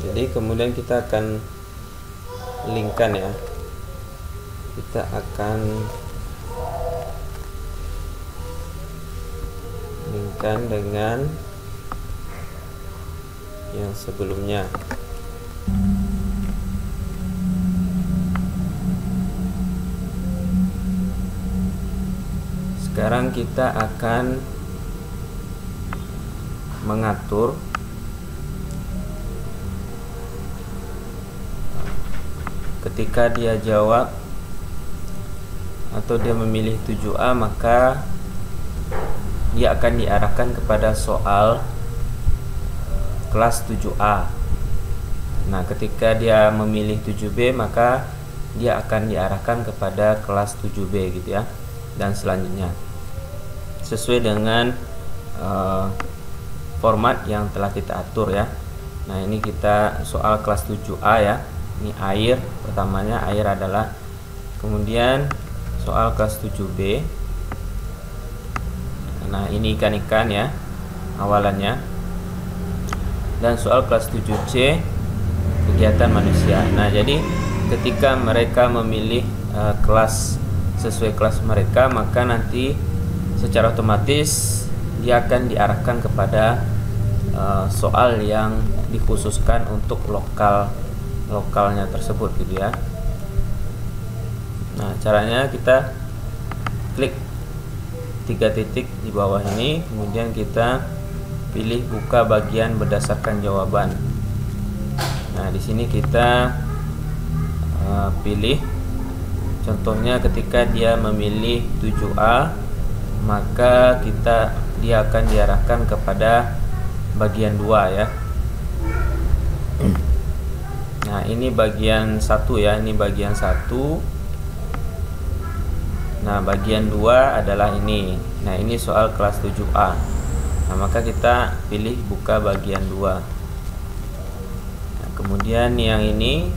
Jadi kemudian kita akan linkkan ya, kita akan linkkan dengan yang sebelumnya. Sekarang kita akan mengatur ketika dia jawab atau dia memilih 7A, maka dia akan diarahkan kepada soal kelas 7A. Nah, ketika dia memilih 7B, maka dia akan diarahkan kepada kelas 7B gitu ya, dan selanjutnya sesuai dengan format yang telah kita atur ya. Nah, ini kita soal kelas 7A ya. Ini air, pertamanya air adalah, kemudian soal kelas 7B. Nah, ini ikan-ikan ya awalannya. Dan soal kelas 7C kegiatan manusia. Nah, jadi ketika mereka memilih kelas sesuai kelas mereka, maka nanti secara otomatis dia akan diarahkan kepada soal yang dikhususkan untuk lokalnya tersebut gitu ya. Nah, caranya kita klik 3 titik di bawah ini, kemudian kita pilih buka bagian berdasarkan jawaban. Nah, di sini kita pilih contohnya ketika dia memilih 7A, maka dia akan diarahkan kepada bagian 2 ya. Nah, ini bagian 1 ya, ini bagian 1. Nah, bagian 2 adalah ini. Nah, ini soal kelas 7A. Nah, maka kita pilih buka bagian 2. Nah, kemudian yang ini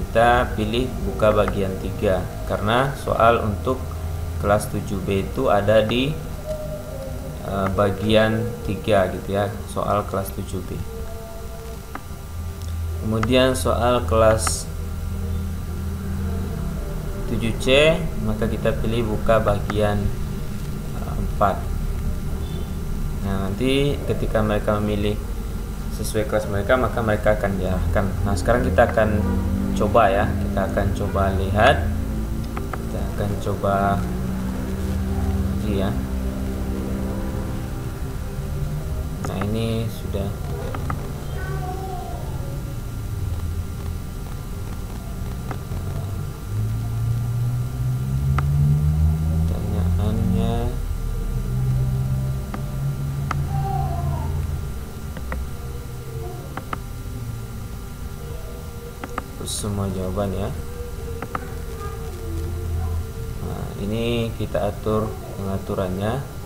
kita pilih buka bagian 3, karena soal untuk kelas 7B itu ada di bagian 3 gitu ya, soal kelas 7B. Kemudian soal kelas 7C, maka kita pilih buka bagian 4. Nah, nanti ketika mereka memilih sesuai kelas mereka, maka mereka akan diarahkan. Nah, sekarang kita akan coba ya, kita akan coba lihat, kita akan coba ya. Nah, ini sudah pertanyaannya. Terus semua jawaban ya. Nah, ini kita atur pengaturannya.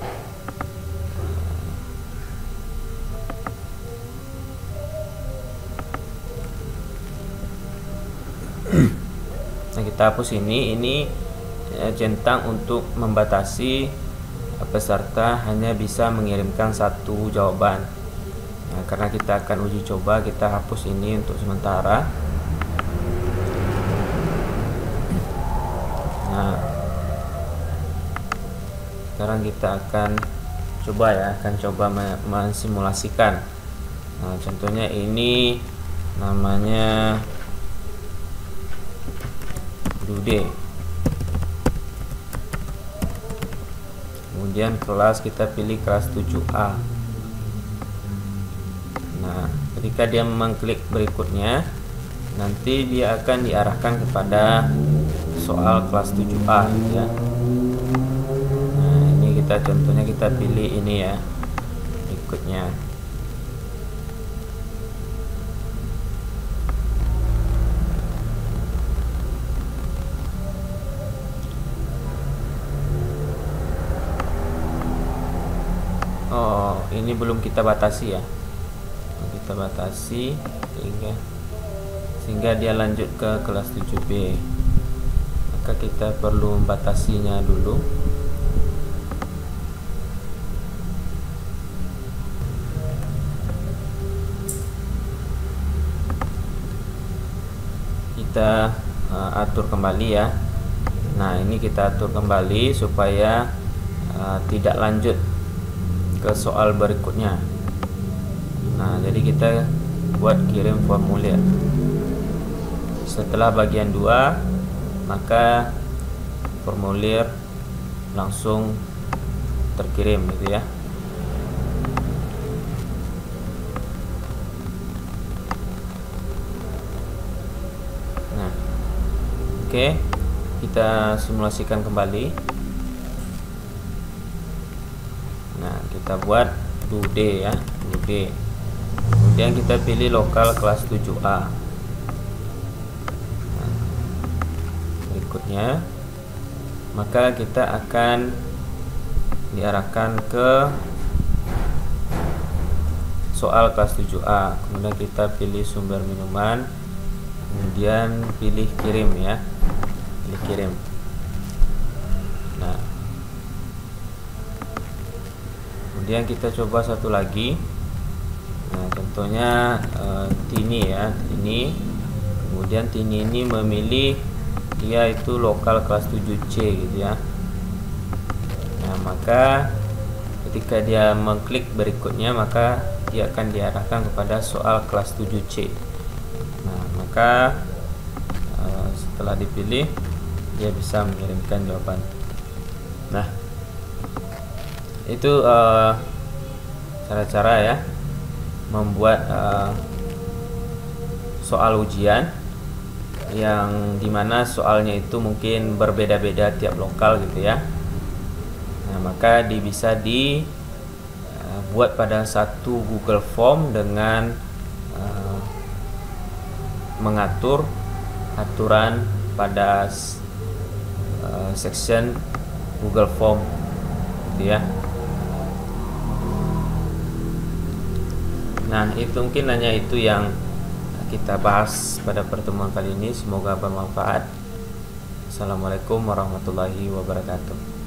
Nah, kita hapus ini centang untuk membatasi peserta hanya bisa mengirimkan 1 jawaban. Nah, karena kita akan uji coba, kita hapus ini untuk sementara. Nah, sekarang kita akan coba ya, akan coba mensimulasikan. Nah, contohnya ini namanya Dude. Kemudian kelas kita pilih kelas 7A. Nah, ketika dia mengklik berikutnya, nanti dia akan diarahkan kepada soal kelas 7A ya. Nah, ini kita contohnya kita pilih ini ya, berikutnya. Oh, ini belum kita batasi ya. Kita batasi sehingga dia lanjut ke kelas 7B. Maka kita perlu membatasinya dulu. kita atur kembali ya. Nah, ini kita atur kembali supaya tidak lanjut ke soal berikutnya. Nah, jadi kita buat kirim formulir. Setelah bagian 2, maka formulir langsung terkirim gitu ya. Nah, oke, kita simulasikan kembali. Nah, kita buat 2D ya, 2D. Kemudian kita pilih lokal kelas 7A. Nah, berikutnya maka kita akan diarahkan ke soal kelas 7A. Kemudian kita pilih sumber minuman, kemudian pilih kirim ya, pilih kirim. Nah, kemudian kita coba satu lagi. Nah, contohnya Tini ya, Tini. Kemudian Tini ini memilih dia itu lokal kelas 7C gitu ya. Nah, maka ketika dia mengklik berikutnya, maka dia akan diarahkan kepada soal kelas 7C. Nah, maka setelah dipilih, dia bisa mengirimkan jawaban. Nah, itu cara-cara ya membuat soal ujian yang dimana soalnya itu mungkin berbeda-beda tiap lokal gitu ya. Nah, maka bisa dibuat pada satu Google Form dengan mengatur aturan pada section Google Form gitu ya. Nah, itu mungkin hanya itu yang kita bahas pada pertemuan kali ini. Semoga bermanfaat. Assalamualaikum warahmatullahi wabarakatuh.